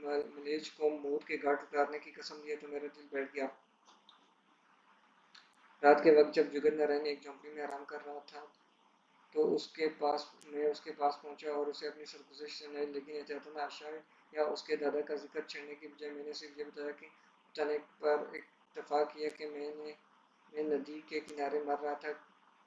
ملیچ کو موت کے گھاٹ اتارنے کی قسم دیا تو میرا دل بیٹھ گیا۔ رات کے وقت جب جگت نارائن ایک جھونپڑی میں آرام کر رہا تھا تو میں اس کے پاس پہنچا اور اسے اپنی سرگزشت سنائی، لیکن احتیاطاً عائشہ یا اس کے دادا کا ذکر چھیڑنے کی بجائے میں نے صرف یہ بتانے پر اتفاق کیا کہ میں ندی کے کنارے مر رہا تھا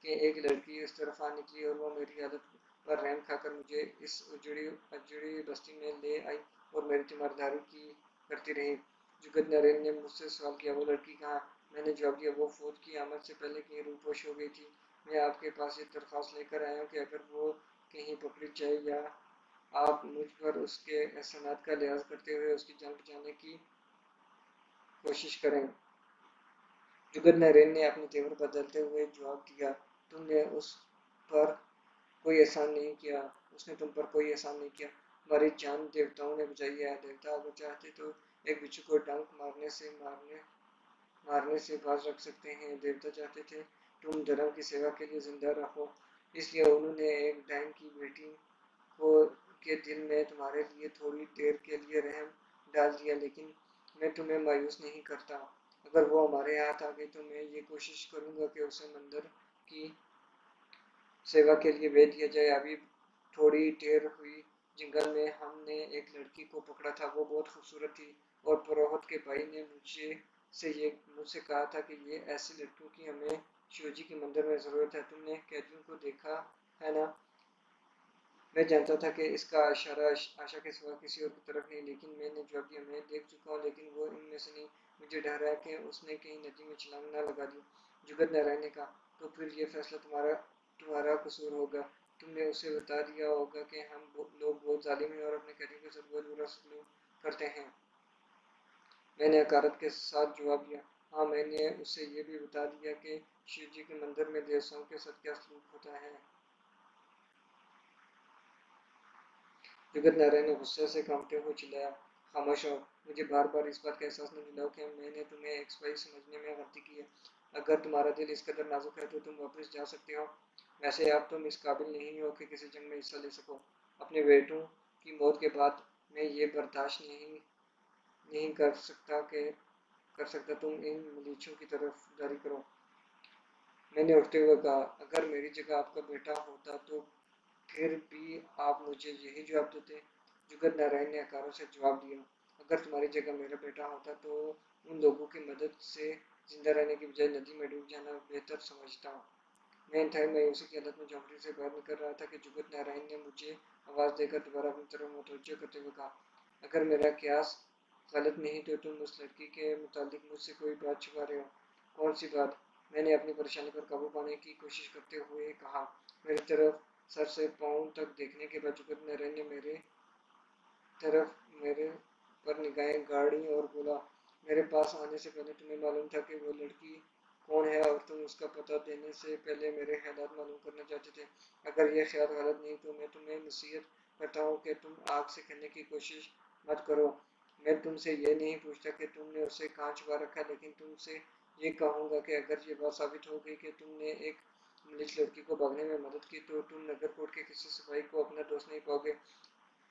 کہ ایک لڑکی اس طرف آ نکلی اور وہ میری حالت پر رحم کھا کر مجھے اس اجڑی بستی میں لے آئی اور میری تیمارداری کرتی رہی۔ جگت نارائن نے مجھ سے سوال کیا، وہ لڑکی کہاں؟ میں نے جواب دیا، وہ فوج کی آمد سے پہلے کہیں روپوش ہو گئی تھی۔ میں آپ کے پاس یہ درخواست لے کر آیا ہوں کہ اگر وہ کہیں پکڑی جائے یا آپ مجھ پر اس کے احسانات کا لحاظ کرتے ہوئے اس کی جان بچانے کی کوشش کریں۔ جگت نارائن نے اپنے تیور بدلتے ہوئے جواب دیا، تم نے اس پر کوئی احسان نہیں کیا، اس نے تم پر کوئی احسان نہیں کیا، ہماری جان دیوتاؤں نے بچائی ہے۔ دیوتا اگر چاہتے تو ایک بچھو کو ڈنک مارنے سے باز رکھ سکتے ہیں، دیوتا چاہتے تھے تم دھرم کی سیوا کے لیے زندہ رہو، اس لیے انہوں نے ایک ڈائن کی بیٹی کے دل میں تمہارے لیے تھوڑی دیر کے لیے رحم ڈال دیا، لیکن میں تمہیں مایوس نہیں کرتا۔ اگر وہ ہمارے ہاتھ آ گئی تو میں یہ کوشش کروں گا کہ اسے مندر کی سیوا کے لیے بھیج دیا جائے۔ ابھی تھوڑی دیر ہوئی جنگل میں ہم نے ایک لڑکی کو پکڑا تھا، وہ بہت خوبصورت تھی اور پروہت کے بھائی نے مجھ سے کہا تھا کہ یہ ایسی لڑکیوں کی ہمیں شیوجی کے مندر میں ضرورت ہے۔ تم نے قیدیوں کو دیکھا ہے نا؟ میں جانتا تھا کہ اس کا اشارہ آشا کے سوا کسی اور کی طرف نہیں، لیکن میں نے جواب دیا، میں دیکھ چکا ہوں، لیکن وہ ان میں سے نہیں۔ مجھے ڈر ہے کہ اس نے کہیں ندی میں چھلانگ نہ لگا دی۔ جگت نارائن نے کہا، تو پھر یہ فیصلہ تمہارا قصور ہوگا۔ تم نے اسے بتا دیا ہوگا کہ ہم لوگ بہت ظالم ہیں اور اپنے قیدیوں کے ساتھ بہت برا سلوک کرتے ہیں۔ میں نے حقارت کے ساتھ جواب دیا، ہاں، میں نے اسے یہ بھی بتا دیا کہ شیو جی کے مندر میں دیوتاؤں کے ساتھ کیا سلوک ہوتا ہے۔ جگت نارائن نے غصے سے کانپتے ہوئے چلایا، خاموش ہو، مجھے بار بار اس بات کا احساس نہ دلاؤ کہ میں نے تمہیں ایک سپاہی سمجھنے میں غلطی کی ہے۔ اگر تمہارا دل اس قدر نازک ہے تو تم واپس جا سکتے ہو، ویسے اب تم اس قابل نہیں ہو کہ کسی جنگ میں حصہ لے سکو۔ اپنے بیٹوں کی موت کے بعد میں یہ برداشت نہیں کر سکتا تم ان ملیچھوں کی طرف داری کرو۔ میں نے اٹھتے ہوئے کہا، اگر میری جگہ آپ کا بیٹا ہوتا تو پھر بھی آپ مجھے یہی جواب دیتے؟ جگت نارائن نے حقارت سے جواب دیا، اگر تمہاری جگہ میرا بیٹا ہوتا تو ان لوگوں کی مدد سے زندہ رہنے کی بجائے ندی میں ڈوب جانا بہتر سمجھتا۔ میں انتہائی مایوسی کی حالت میں جھونپڑی سے باہر نکل رہا تھا کہ جگت نارائن نے مجھے آواز دے کر دوبارہ اپنی طرف متوجہ کرتے ہوئے کہا، اگر میرا قیاس غلط نہیں تو تم اس لڑکی کے متعلق مجھ سے کوئی بات چھپا رہے ہو۔ کون سی بات؟ میں نے اپنی پریشانی پر قابو پانے کی کوشش کرتے ہوئے کہا، میری طرف سر سے پاؤں تک دیکھنے کے بعد جگت نارائن نے میرے پر نگاہیں گاڑی اور بولا، میرے پاس آنے سے پہلے تمہیں معلوم تھا کہ وہ لڑکی کون ہے اور تم اس کا پتہ دینے سے پہلے میرے خیالات معلوم کرنا چاہتے تھے۔ اگر یہ خیال غلط نہیں تو میں تمہیں نصیحت کرتا ہوں کہ تم آگ سے کھلنے کی کوشش مت کرو۔ میں تم سے یہ نہیں پوچھتا کہ تم نے اسے کہاں چھپا رکھا، لیکن تم سے یہ کہوں گا کہ اگر یہ بات ثابت ہو گئی کہ تم نے ایک ملیچ لڑکی کو بھاگنے میں مدد کی تو تم نگر کوٹ کے کسی سپاہی کو اپنا دوست نہیں پاؤ گے۔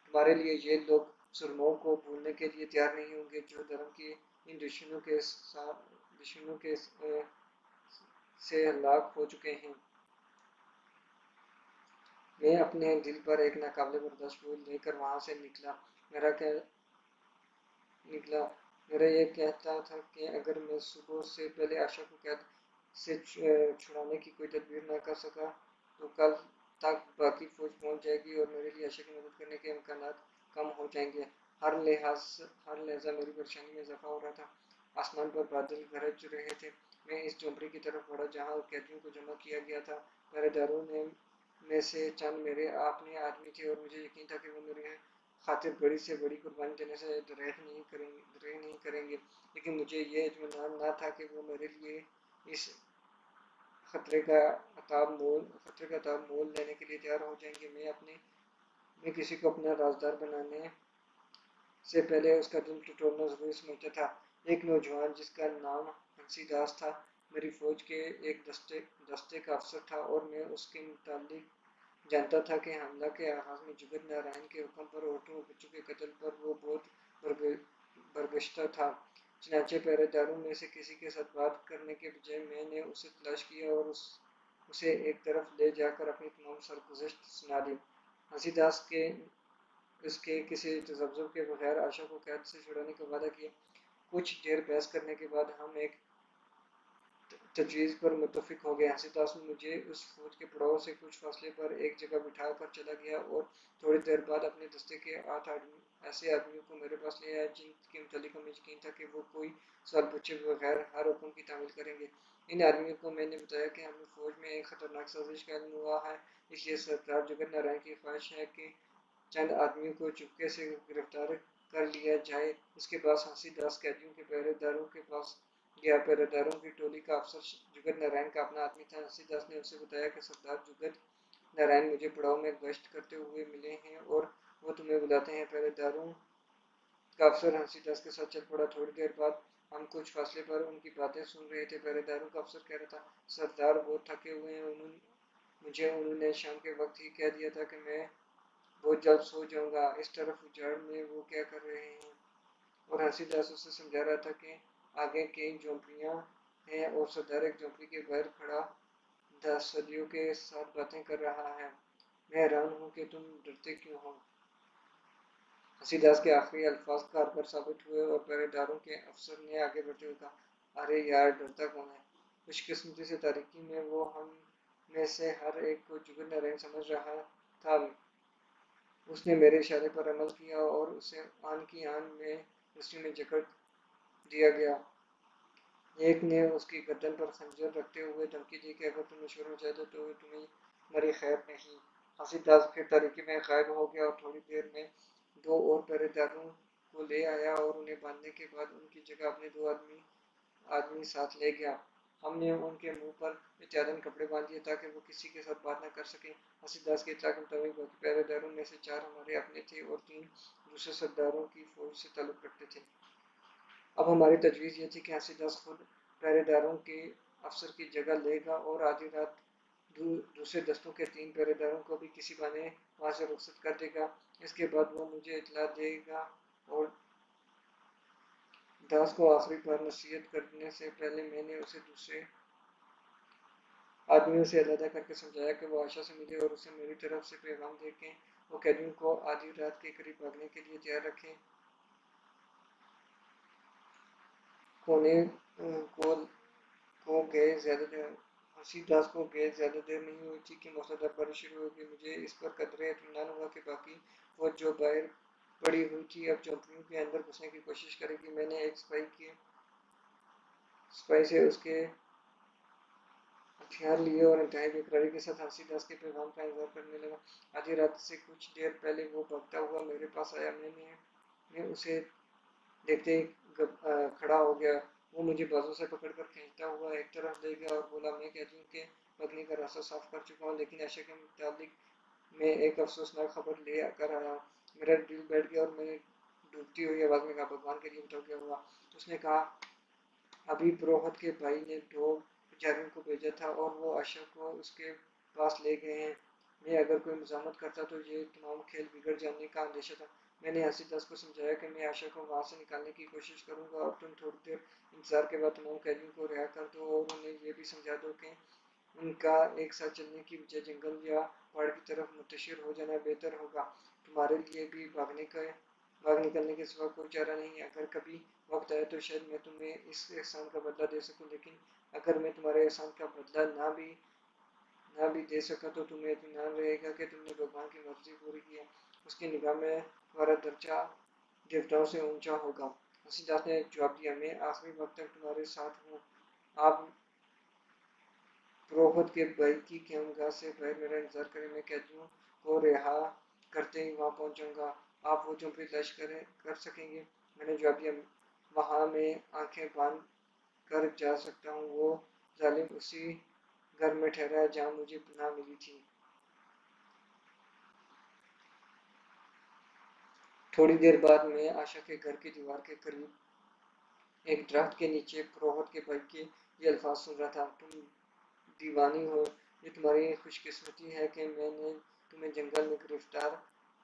تمہارے لیے یہ لوگ سرماؤں کو بھولنے کے لیے تیار نہیں ہوں گے جو دھرم کے ان دشمنوں سے ہلاک ہو چکے ہیں۔ میں اپنے دل پر ایک ناقابل برداشت بوجھ لے کر وہاں سے نکلا۔ میرا یہ کہتا تھا کہ اگر میں صبح سے پہلے آشا کو قید سے چھڑانے کی کوئی تدبیر نہ کر سکا تو کل تک باقی فوج پہنچ جائے گی اور میرے لیے آشا کی مدد کرنے کے امکانات کم ہو جائیں گے۔ ہر لحظہ میری پریشانی میں اضافہ ہو رہا تھا۔ آسمان پر بادل گرج رہے تھے۔ میں اس جھونپڑی کی طرف بڑھا جہاں قیدیوں کو جمع کیا گیا تھا۔ پہرے داروں میں سے چند میرے اپنے آدمی تھے اور مجھے یقین تھا کہ وہ میرے خاطر بڑی سے بڑی قربانی دینے سے دریں نہیں کریں گے، لیکن مجھے یہ اطمینان نہ تھا کہ وہ میرے لیے اس خطرے کا عتاب مول لینے کے لیے تیار ہو جائیں گے۔ میں کسی کو اپنا رازدار بنانے سے پہلے اس کا دل ٹٹولنا ضروری سمجھتا تھا۔ ایک نوجوان جس کا نام ہنسی داس تھا میری فوج کے ایک دستے کا افسر تھا اور میں اس کے متعلق جانتا تھا کہ حملہ کے آغاز میں جگت نارائن کے حکم پر عورتوں اور بچوں کے قتل پر وہ بہت برگشتہ تھا۔ چنانچہ پہرےداروں میں سے کسی کے ساتھ بات کرنے کے بجائے میں نے اسے تلاش کیا اور اسے ایک طرف لے جا کر اپنی تمام سرگزشت سنا دی۔ ہنسی داس کے اس کے کسی تذبذب کے بغیر آشا کو قید سے چھڑانے کا وعدہ کیا۔ کچھ دیر بحث کرنے کے بعد ہم ایک تجویز پر متفق ہو گئے۔ ہنسی داس مجھے اس فوج کے پڑاؤ سے کچھ فاصلے پر ایک جگہ بٹھا کر چلا گیا اور تھوڑی دیر بعد اپنے دستے کے 8 ایسے آدمیوں کو میرے پاس لے آیا جن کے متعلق ہمیں یقین تھا کہ وہ کوئی سوال پوچھے بغیر ہر حکم کی تعمیل کریں گے۔ ان آدمیوں کو میں نے بتایا کہ ہمیں فوج میں ایک خطرناک سازش کا علم ہوا ہے، اس لیے سردار جگت نارائن کی خواہش ہے کہ چند آدمیوں کو چپکے سے گرفتار کر لیا جائے۔ اس کے بعد ہنسی داس قیدیوں کے پہرے داروں کے پاس گیا۔ پہرے داروں کی ٹولی کا افسر جگت نارائن کا اپنا آدمی تھا۔ ہنسی داس نے اسے بتایا کہ سردار جگت نارائن مجھے پڑاؤ میں گشت کرتے ہوئے ملے ہیں اور وہ تمہیں بلاتے ہیں۔ پہرے داروں کا افسر ہنسی داس کے ساتھ چل پڑا۔ تھوڑی دیر بعد ہم کچھ فاصلے پر ان کی باتیں سن رہے تھے۔ پہرے داروں کا افسر کہہ رہا تھا، سردار بہت تھکے ہوئے ہیں، مجھے انہوں نے شام کے وقت ہی کہہ دیا تھا کہ میں بہت جلد سو جاؤں گا۔ اس طرف اجاڑ میں وہ کیا کر رہے ہیں؟ اور ہنسی داس اسے سمجھا رہا تھا کہ آگے کئی جھونپڑیاں ہیں اور سردار ایک جھونپڑی کے باہر کھڑا 10 صدیوں کے ساتھ باتیں کر رہا ہے۔ میں حیران ہوں کہ تم ڈرتے کیوں ہو؟ ہنسی داس کے آخری الفاظ کارگر ثابت ہوئے اور پہرے داروں کے افسر نے آگے بڑھتے ہوئے کہا، ارے یار ڈرتا کون ہے؟ خوش قسمتی سے تاریکی میں وہ ہم میں سے ہر ایک کو جگت نارائن سمجھ رہا تھا۔ اس نے میرے اشارے پر عمل کیا اور اسے آن کی آن میں رسی میں جکڑ دیا گیا۔ ایک نے اس کی گردن پر خنجر رکھتے ہوئے دھمکی دی کہ اگر تم مشورہ میں چاہتے تو تمہاری خیر نہیں۔ ہنسی داس پھر تاریکی میں غائب ہو گیا اور تھوڑی دیر میں 2 اور پہرے داروں کو لے آیا اور انہیں باندھنے کے بعد ان کی جگہ اپنے 2 آدمی ساتھ لے گیا۔ ہم نے ان کے منہ پر احتیاطاً کپڑے باندھ دیے تاکہ وہ کسی کے ساتھ بات نہ کر سکیں۔ ہنسی داس کے اطلاع کے مطابق باقی پہرے داروں میں سے 4 ہمارے اپنے تھے اور 3 دوسرے سرداروں کی فوج سے تعلق رکھتے تھے۔ اب ہماری تجویز یہ تھی کہ ہنسی داس خود پہرے داروں کے افسر کی جگہ لے گا اور آدھی رات دوسرے دستوں کے 3 پہرے داروں کو بھی کسی بہانے وہاں سے رخصت کر دے گا۔ اس کے بعد وہ مجھے اطلاع دے گا اور داس کو آخری بار نصیحت کرنے سے پہلے میں نے اسے دوسرے آدمیوں سے علیحدہ کر کے سمجھایا کہ وہ آشا سے ملے اور اسے میری طرف سے پیغام دے کہ وہ قیدیوں کو آدھی رات کے قریب بھاگنے کے لیے تیار رکھیں۔ کونے کو گئے زیادہ دیر ہنسی داس کو گئے زیادہ دیر نہیں ہوئی تھی کہ موسلادھار بارش شروع ہو گئی۔ مجھے اس پر قدرے اطمینان ہوا کہ باقی فوج جو باہر پڑی ہوئی تھی اب جھونپڑیوں کے اندر گھسنے کی کوشش کرے گی۔ میں نے ایک سپاہی سے اس کے ہتھیار لیے اور انتہائی بےقراری کے ساتھ ہنسی داس کے پیغام کا انتظار کرنے لگا۔ آدھی رات سے کچھ دیر پہلے وہ بھاگتا ہوا میرے پاس آیا۔ میں اسے دیکھتے ہی کھڑا ہو گیا۔ وہ مجھے بازو سے پکڑ کر کھینچتا ہوا ایک طرف لے گیا اور بولا، میں قیدیوں کے بھاگنے کا راستہ صاف کر چکا ہوں، لیکن عائشہ کے متعلق میں ایک افسوسناک خبر لے کر آیا ہوں۔ میرا دل بیٹھ گیا اور میں نے ڈوبتی ہوئی آواز میں کہا، بھگوان کے لیے بتاؤ کیا ہوا؟ اس نے کہا، ابھی پروہت کے بھائی نے 2 پجاریوں کو بھیجا تھا اور وہ عائشہ کو اس کے پاس لے گئے ہیں۔ میں اگر کوئی مزاحمت کرتا تو یہ تمام کھیل بگڑ جانے کا اندیشہ تھا۔ میں نے ہنسی داس کو سمجھایا کہ میں عائشہ کو وہاں سے نکالنے کی کوشش کروں گا اور تم تھوڑی دیر انتظار کے بعد تمام قیدیوں کو رہا کر دو اور انہیں یہ بھی سمجھا دو کہ ان کا ایک ساتھ چلنے کی بجائے جنگل یا پہاڑ کی طرف منتشر ہو جانا بہتر ہوگا۔ تمہارے لیے بھی باہر نکلنے کے سوا کوئی چارہ نہیں ہے۔ اگر کبھی وقت آئے تو شاید میں تمہیں اس احسان کا بدلہ دے سکوں، لیکن اگر میں تمہارے احسان کا بدلہ نہ بھی دے سکا تو تمہیں اطمینان رہے گا کہ تم نے بھگوان کی مرضی پوری کی ہے۔ اس کی نگاہ میں تمہارا درجہ دیوتاؤں سے اونچا ہوگا۔ ہنسی داس نے جواب دیا، میں آخری وقت تک تمہارے ساتھ ہوں۔ آپ پروہت کے بھائی کی قیامگاہ سے باہر میرا انتظار کریں، میں قیدیوں کو رہا کرتے ہی وہاں پہنچ جاؤں گا۔ آپ وہ جھونپڑی تلاش کر سکیں گے؟ میں نے جواب دیا، وہاں میں آنکھیں باندھ کر جا سکتا ہوں۔ وہ ظالم اسی گھر میں ٹھہرا ہے جہاں مجھے پناہ ملی تھی۔ تھوڑی دیر بعد میں عائشہ کے گھر کی دیوار کے قریب ایک درخت کے نیچے پروہت کے بھائی کے یہ الفاظ سن رہا تھا، تم دیوانی ہو، یہ تمہاری خوش قسمتی ہے کہ میں نے تمہیں جنگل میں گرفتار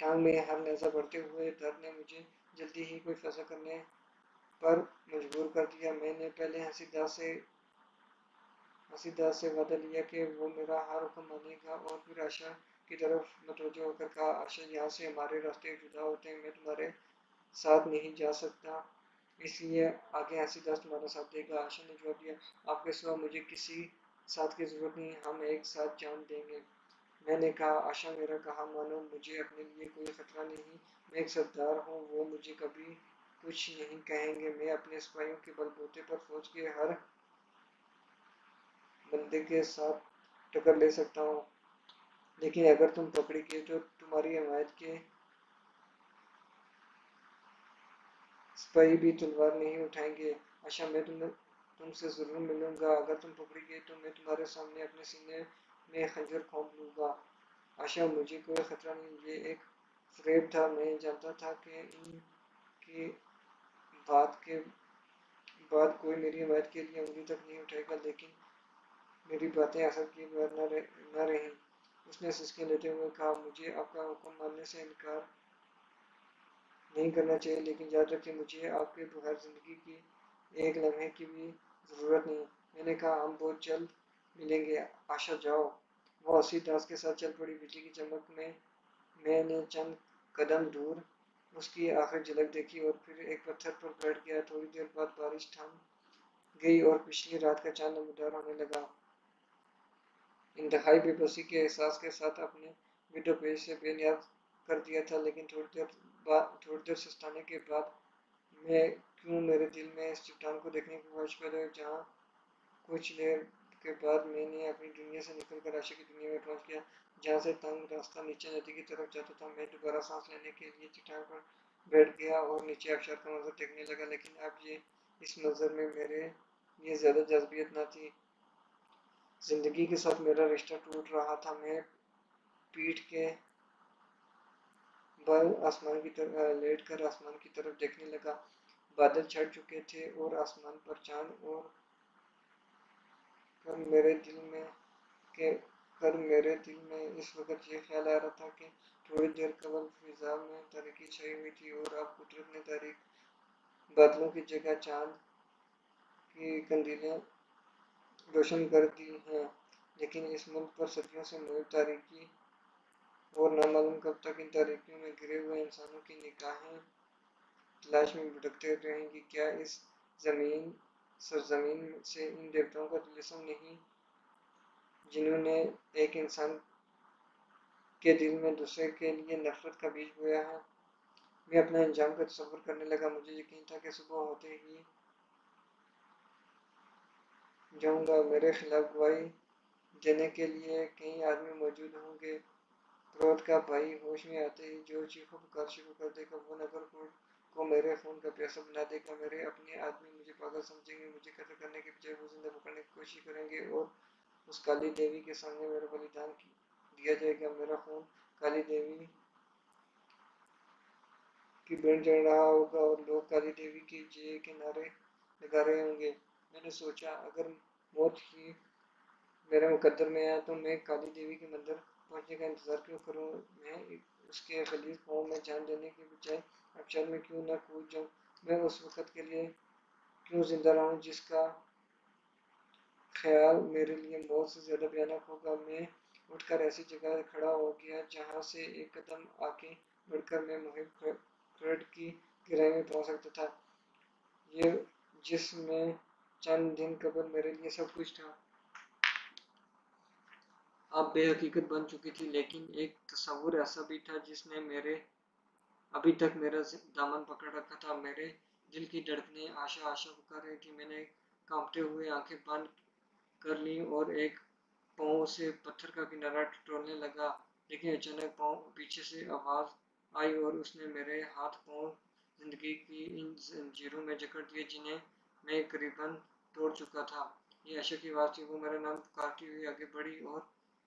ٹانگ میں ہر لہجہ بڑھتے ہوئے درد نے مجھے جلدی ہی کوئی فیصلہ کرنے پر مجبور کر دیا۔ میں نے پہلے ہنسی داس سے وعدہ لیا کہ وہ میرا ہر حکم مانے گا، اور پھر عائشہ کی طرف متوجہ ہو کر کہا، عائشہ، یہاں سے ہمارے راستے جدا ہوتے ہیں، میں تمہارے ساتھ نہیں جا سکتا، اس لیے آگے ہنسی داس تمہارا ساتھ دے گا۔ عائشہ نے جواب دیا، آپ کے سوا مجھے کسی ساتھ کی ضرورت نہیں، ہم ایک ساتھ جان دیں گے۔ میں نے کہا، عائشہ میرا کہا مانو، مجھے اپنے لیے کوئی خطرہ نہیں، میں ایک سردار ہوں، وہ مجھے کبھی کچھ نہیں کہیں گے، میں اپنے سپاہیوں کے بل بوتے پر فوج کے ہر بندے کے ساتھ ٹکر لے سکتا ہوں، لیکن اگر تم پکڑی گئے تو تمہاری حمایت کے سپاہی بھی تلوار نہیں اٹھائیں گے۔ عائشہ، میں تم سے ضرور ملوں گا، اگر تم پکڑی گئی تو میں تمہارے سامنے اپنے سینے میں خنجر کھونک لوں گا۔ عائشہ، مجھے کوئی خطرہ نہیں، یہ ایک فریب تھا، میں جانتا تھا کہ ان کی بات کے بعد کوئی میری حمایت کے لیے انگلی تک نہیں اٹھائے گا، لیکن میری باتیں اثر کیے بغیر نہ رہیں۔ اس نے سسکیاں لیتے ہوئے کہا، مجھے آپ کا حکم ماننے سے انکار نہیں کرنا چاہیے، لیکن یاد رکھیں، مجھے آپ کے بغیر زندگی کی ایک لمحے کی بھی ضرورت نہیں۔ میں نے کہا، ہم بہت جلد ملیں گے، عائشہ جاؤ۔ وہ ہنسی داس کے ساتھ چل پڑی۔ بجلی کی چمک میں میں نے چند قدم دور اس کی آخری جھلک دیکھی اور پھر ایک پتھر پر بیٹھ گیا۔ تھوڑی دیر بعد بارش تھم گئی اور پچھلی رات کا چاند نمودار ہونے لگا۔ انتہائی بے بسی کے احساس کے ساتھ اپنے وڈو پیج سے بے نیاز کر دیا تھا، لیکن تھوڑی دیر سستانے کے بعد میں کیوں میرے دل میں اس چٹان کو دیکھنے کی خواہش پیدا ہوئی۔ جہاں کچھ دیر کے بعد میں نے اپنی دنیا سے نکل کر عائشہ کی دنیا میں پہنچ گیا، جہاں سے تنگ راستہ نیچے ندی کی طرف جاتا تھا۔ میں دوبارہ سانس لینے کے لیے چٹان پر بیٹھ گیا اور نیچے آبشار کا منظر دیکھنے لگا، لیکن اب اس منظر میں میرے لیے زیادہ جاذبیت نہ تھی۔ زندگی کے ساتھ میرا رشتہ ٹوٹ رہا تھا۔ میں پیٹھ کے بل آسمان کی طرف لیٹ کر آسمان کی طرف دیکھنے لگا۔ بادل چھٹ چکے تھے اور آسمان پر چاند اور کر میرے دل میں اس وقت یہ خیال آ رہا تھا کہ تھوڑی دیر قبل فضا میں تاریکی چھائی ہوئی تھی اور اب قدرت نے تاریک بادلوں کی جگہ چاند کی قندیلیں روشن کر دی ہیں، لیکن اس ملک پر صدیوں سے محیط تاریکی اور نامعلوم کب تک ان تاریکیوں میں گرے ہوئے انسانوں کی نگاہیں تلاش میں بھٹکتے رہیں گی۔ کیا اس سرزمین سے ان دیوتاؤں کا تجسم نہیں، جنہوں نے ایک انسان کے دل میں دوسرے کے لیے نفرت کا بیج بویا ہے؟ میں اپنا انجام کا تصور کرنے لگا۔ مجھے یقین تھا کہ صبح ہوتے ہی جاؤں گا، میرے خلاف گواہی دینے کے لیے کئی آدمی موجود ہوں گے۔ کرودھ کا بھائی ہوش میں آتے ہی جو چیخو پکار شروع کر دے گا، وہ نگر کو میرے خون کا پیاسا بنا دے گا، میرے اپنے آدمی مجھے پاگل سمجھیں گے، مجھے قتل کرنے کے بجائے وہ زندہ پکڑنے کی کوشش کریں گے اور اس کالی دیوی کے سامنے میرا بلیدان دیا جائے گا، میرا خون کالی دیوی کی بین چڑھ رہا ہوگا اور لوگ کالی دیوی کی جے کے نعرے لگا رہے ہوں گے۔ میں نے سوچا، اگر موت ہی میرے مقدر میں ہے تو میں کالی دیوی کے مندر پہنچنے کا انتظار کیوں کروں؟ میں اس کے غلیظ پاؤں میں جان دینے کے بجائے آبشار میں کیوں نہ کود جاؤں؟ میں اس وقت کے لیے کیوں زندہ رہوں جس کا خیال میرے لیے موت سے زیادہ بھیانک ہوگا؟ میں اٹھ کر ایسی جگہ کھڑا ہو گیا جہاں سے ایک قدم آگے بڑھ کر میں محب کھرٹ کی گہرائی میں پہنچ سکتا تھا، یہ جس میں چند دن قبل میرے لیے سب کچھ تھا، اب بے حقیقت بن چکی تھی۔ لیکن ایک تصور ایسا بھی تھا جس نے ابھی تک میرا دامن پکڑ رکھا تھا۔ میرے دل کی دھڑکنیں آشا آشا پکار رہی تھی۔ میں نے کانپتے ہوئے آنکھیں بند کر لیں اور ایک پاؤں سے پتھر کا کنارہ ٹٹولنے لگا، لیکن اچانک پیچھے سے آواز آئی اور اس نے میرے ہاتھ پاؤں زندگی کی ان زنجیروں میں جکڑ دیے جنہیں میں قریباً توڑ چکا تھا۔ یہ عائشہ کی آواز تھی۔ وہ میرا نام پکارتی ہوئی آگے بڑھی اور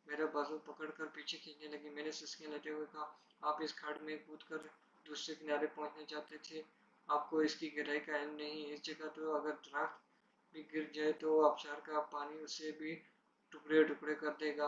میرا بازو پکڑ کر پیچھے کھینچنے لگی۔ میں نے سسکیاں لیتے ہوئے کہا، آپ اس کھڈ میں کود کر دوسرے کنارے پہنچنا چاہتے تھے، آپ کو اس کی گہرائی کا علم نہیں، اس جگہ تو اگر درخت بھی گر جائے تو آبشار کا پانی اسے بھی ٹکڑے ٹکڑے کر دے گا۔